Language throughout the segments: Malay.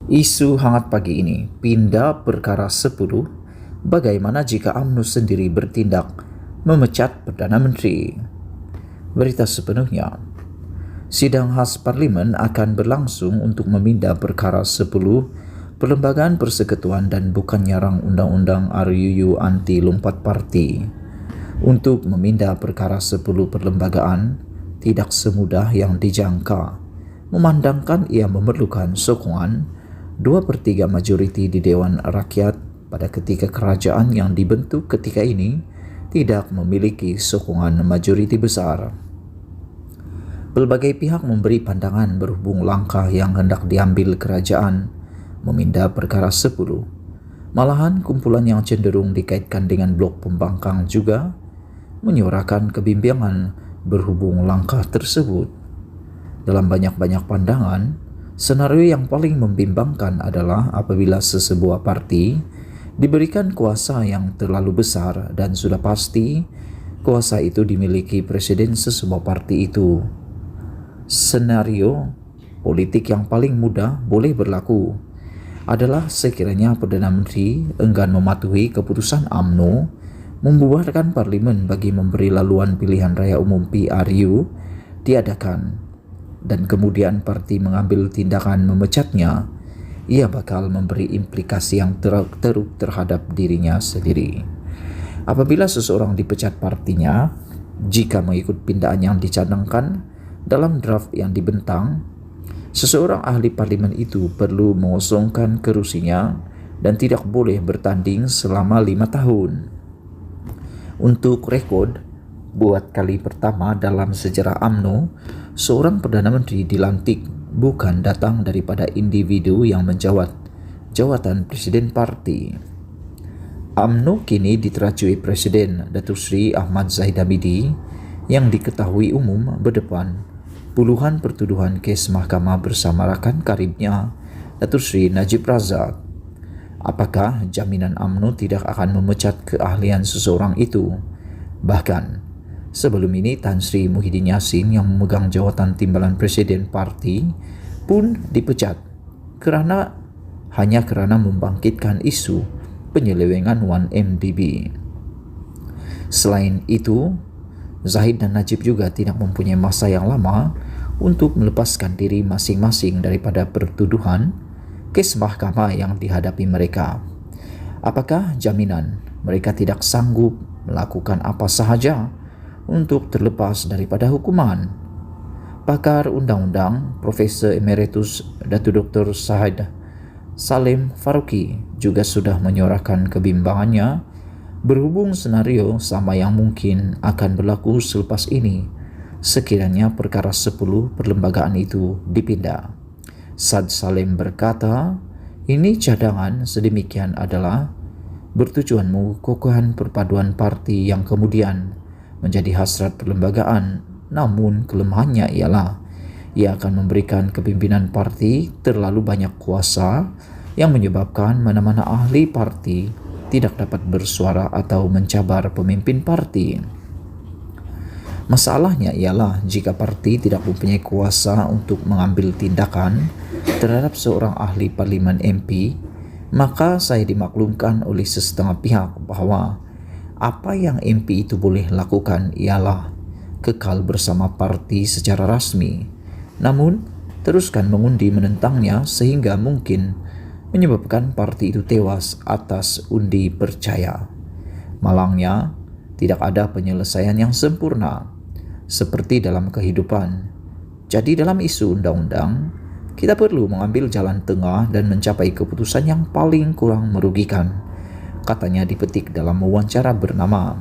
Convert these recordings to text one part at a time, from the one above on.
Isu hangat pagi ini, pindah perkara 10, bagaimana jika UMNO sendiri bertindak memecat Perdana Menteri. Berita sepenuhnya, sidang khas Parlimen akan berlangsung untuk memindah perkara 10 Perlembagaan Persekutuan dan bukan nyarang Undang-Undang RUU anti lompat parti. Untuk memindah perkara 10 perlembagaan tidak semudah yang dijangka, memandangkan ia memerlukan sokongan 2/3 majoriti di Dewan Rakyat pada ketika kerajaan yang dibentuk ketika ini tidak memiliki sokongan majoriti besar. Pelbagai pihak memberi pandangan berhubung langkah yang hendak diambil kerajaan memindah perkara 10. Malahan kumpulan yang cenderung dikaitkan dengan blok pembangkang juga menyuarakan kebimbangan berhubung langkah tersebut. Dalam banyak-banyak pandangan, senario yang paling membimbangkan adalah apabila sesebuah parti diberikan kuasa yang terlalu besar dan sudah pasti kuasa itu dimiliki presiden sesebuah parti itu. Senario politik yang paling mudah boleh berlaku adalah sekiranya Perdana Menteri enggan mematuhi keputusan UMNO membubarkan Parlimen bagi memberi laluan pilihan raya umum PRU diadakan, dan kemudian parti mengambil tindakan memecatnya. Ia bakal memberi implikasi yang teruk terhadap dirinya sendiri. Apabila seseorang dipecat partinya, jika mengikut pindaan yang dicadangkan dalam draft yang dibentang, seseorang ahli parlimen itu perlu mengosongkan kerusinya dan tidak boleh bertanding selama 5 tahun. Untuk rekod, buat kali pertama dalam sejarah UMNO, seorang Perdana Menteri dilantik bukan datang daripada individu yang menjawat jawatan Presiden Parti. UMNO kini diterajui Presiden Datuk Seri Ahmad Zahid Hamidi yang diketahui umum berdepan puluhan pertuduhan kes mahkamah bersama rakan karibnya Datuk Seri Najib Razak. Apakah jaminan UMNO tidak akan memecat keahlian seseorang itu? Bahkan, sebelum ini Tan Sri Muhyiddin Yassin yang memegang jawatan timbalan Presiden Parti pun dipecat hanya kerana membangkitkan isu penyelewengan 1MDB. Selain itu, Zahid dan Najib juga tidak mempunyai masa yang lama untuk melepaskan diri masing-masing daripada pertuduhan kes mahkamah yang dihadapi mereka. Apakah jaminan mereka tidak sanggup melakukan apa sahaja untuk terlepas daripada hukuman? Pakar undang-undang Profesor Emeritus Datuk Dr. Said Salim Faruqi juga sudah menyuarakan kebimbangannya berhubung senario sama yang mungkin akan berlaku selepas ini sekiranya perkara 10 perlembagaan itu dipindah. Sad Salim berkata, ini cadangan sedemikian adalah bertujuan mengukuhkan perpaduan parti yang kemudian menjadi hasrat perlembagaan, namun kelemahannya ialah ia akan memberikan kepimpinan parti terlalu banyak kuasa yang menyebabkan mana-mana ahli parti tidak dapat bersuara atau mencabar pemimpin parti. Masalahnya ialah jika parti tidak mempunyai kuasa untuk mengambil tindakan terhadap seorang ahli parlimen MP, maka saya dimaklumkan oleh sesetengah pihak bahawa apa yang MP itu boleh lakukan ialah kekal bersama parti secara rasmi, namun teruskan mengundi menentangnya sehingga mungkin menyebabkan parti itu tewas atas undi percaya. Malangnya, tidak ada penyelesaian yang sempurna seperti dalam kehidupan. Jadi dalam isu undang-undang, kita perlu mengambil jalan tengah dan mencapai keputusan yang paling kurang merugikan, katanya dipetik dalam wawancara bernama.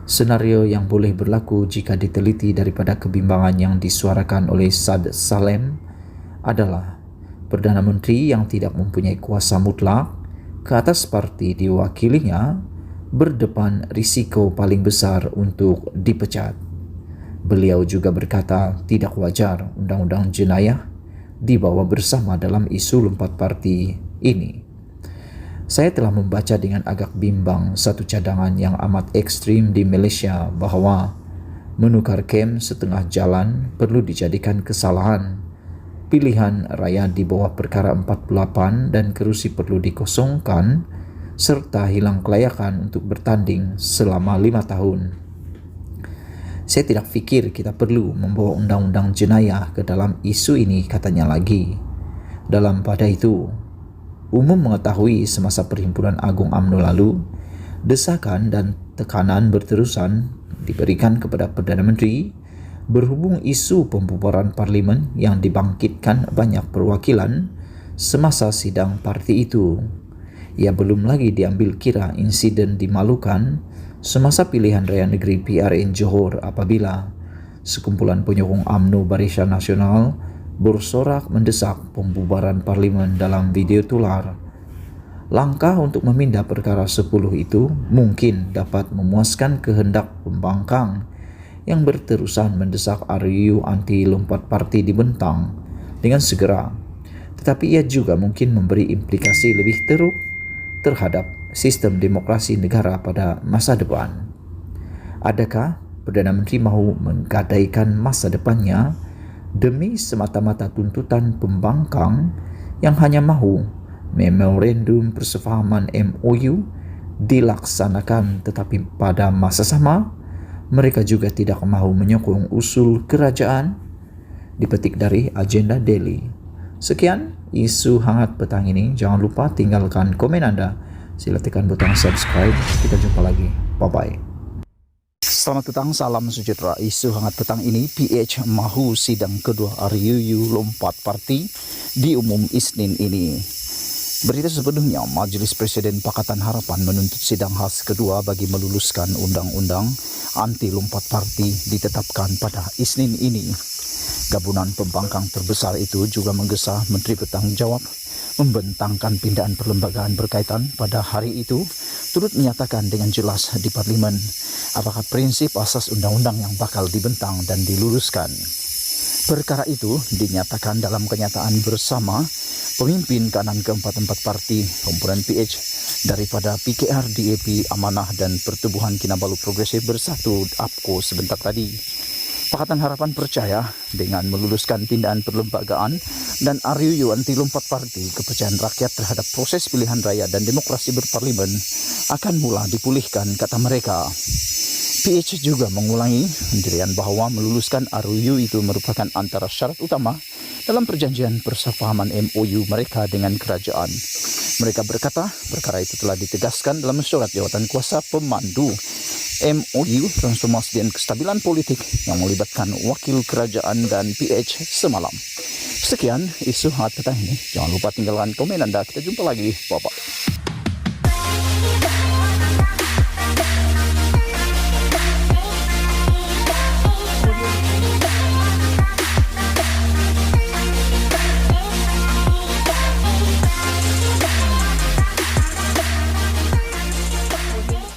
Senario yang boleh berlaku jika diteliti daripada kebimbangan yang disuarakan oleh Sad Salim adalah Perdana Menteri yang tidak mempunyai kuasa mutlak ke atas parti diwakilinya berdepan risiko paling besar untuk dipecat. Beliau juga berkata tidak wajar undang-undang jenayah dibawa bersama dalam isu lompat parti ini. Saya telah membaca dengan agak bimbang satu cadangan yang amat ekstrim di Malaysia bahawa menukar kem setengah jalan perlu dijadikan kesalahan. pilihan raya di bawah perkara 48 dan kerusi perlu dikosongkan, serta hilang kelayakan untuk bertanding selama 5 tahun. Saya tidak fikir kita perlu membawa undang-undang jenayah ke dalam isu ini, katanya lagi. Dalam pada itu, umum mengetahui semasa Perhimpunan Agung UMNO lalu, desakan dan tekanan berterusan diberikan kepada Perdana Menteri berhubung isu pembubaran parlimen yang dibangkitkan banyak perwakilan semasa sidang parti itu. Ia belum lagi diambil kira insiden di Malukan semasa pilihan raya negeri PRN Johor apabila sekumpulan penyokong UMNO Barisan Nasional bersorak mendesak pembubaran parlimen dalam video tular. Langkah untuk memindah perkara 10 itu mungkin dapat memuaskan kehendak pembangkang yang berterusan mendesak RUU anti lompat parti dibentang dengan segera. Tetapi ia juga mungkin memberi implikasi lebih teruk terhadap sistem demokrasi negara pada masa depan. Adakah Perdana Menteri mahu menggadaikan masa depannya demi semata-mata tuntutan pembangkang yang hanya mahu memorandum persefahaman MOU dilaksanakan, tetapi pada masa sama mereka juga tidak mahu menyokong usul kerajaan? Dipetik dari Agenda Daily. Sekian isu hangat petang ini. Jangan lupa tinggalkan komen Anda. Sila tekan butang subscribe. Kita jumpa lagi. Bye-bye. Selamat petang, salam sejahtera. Isu hangat petang ini, PH mahu sidang kedua RUU lompat parti diumum Isnin ini. Berita sebelumnya, Majelis Presiden Pakatan Harapan menuntut sidang khas kedua bagi meluluskan undang-undang anti lompat parti ditetapkan pada Isnin ini. Gabungan pembangkang terbesar itu juga menggesa Menteri Bertanggung Jawab membentangkan pindahan perlembagaan berkaitan pada hari itu, turut menyatakan dengan jelas di Parlimen apakah prinsip asas undang-undang yang bakal dibentang dan diluluskan. Perkara itu dinyatakan dalam kenyataan bersama pemimpin kanan keempat-empat parti komponen PH daripada PKR, DAP, Amanah dan Pertubuhan Kinabalu Progresif Bersatu APKO sebentar tadi. Pakatan Harapan percaya dengan meluluskan pindahan perlembagaan dan RUU anti lompat parti, kepercayaan rakyat terhadap proses pilihan raya dan demokrasi berparlimen akan mula dipulihkan, kata mereka. PH juga mengulangi pendirian bahwa meluluskan RUU itu merupakan antara syarat utama dalam perjanjian persefahaman MOU mereka dengan kerajaan. Mereka berkata perkara itu telah ditegaskan dalam surat jawatan kuasa pemandu MOU Transformasi dan Kestabilan Politik yang melibatkan wakil kerajaan dan PH semalam. Sekian isu hangat petang ini. Jangan lupa tinggalkan komen Anda. Kita jumpa lagi. Bye-bye.